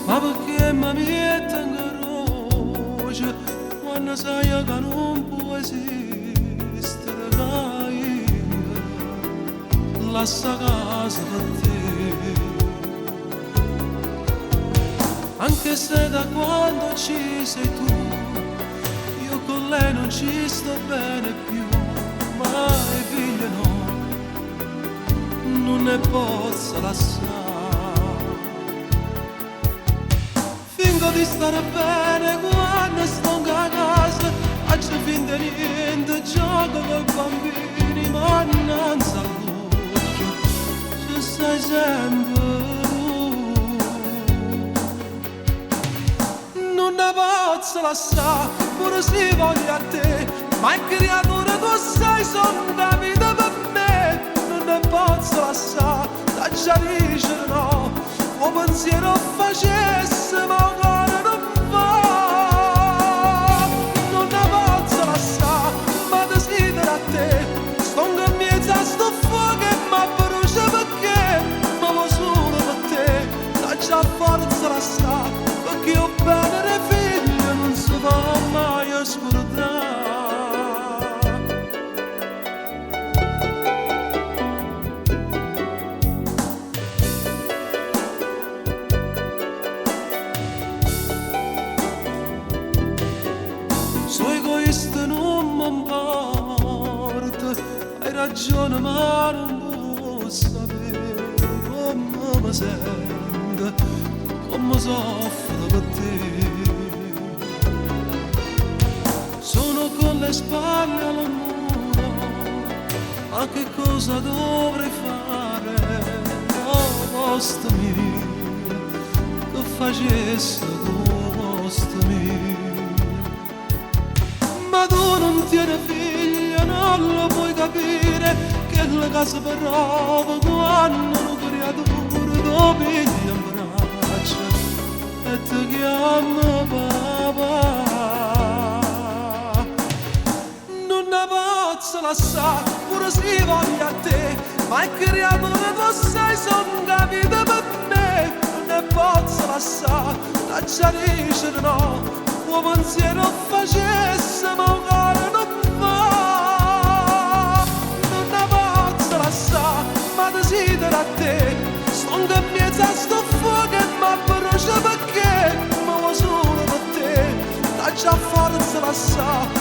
ma perché mi mette in croce quando sai che non può esistere, che io lascia casa per te, anche se da quando ci sei tu io con lei non ci sto bene più, ma i figli no, non ne posso lasciare. Fingo di stare bene quando sto in casa, faccio finta di niente, gioco con i bambini, ma non all'occhio ci sei sempre tu. Non ne posso lasciare, pure se voglio a te, ma è creatura tu sei solo una vita per me. Non ne posso lasciare, lasciare no, o pensiero facesse ma ora non va. Non ne posso lasciare, ma desidero a te, sto in mezzo a sto fuoco e mi brucia perché ma vuoi solo per te, lascia forza lasciare, perché io bene le figlie non si va mai a scordare. Sono egoista, non mi importa, hai ragione ma non posso sapere come mi sento, come soffro per te. Sono con le spalle al muro, ma che cosa dovrei fare? Oh, posto mio, che facesse posto mio. Ma tu non tieni figlia, non lo puoi capire, che la casa però quando una creatura lo piglia in braccio e ti chiama papà. Non ne posso lasciare, pure se voglio a te, ma è creatura tu sei solo una vita per me. Non ne posso lasciare, lasciare no, tuo pensiero facesse ma ora non va. Non ne posso lasciare, ma desidero a te, sto in mezzo a sto fuoco e mi brucia perché ma vuoi solo per te, lascia forza lasciare,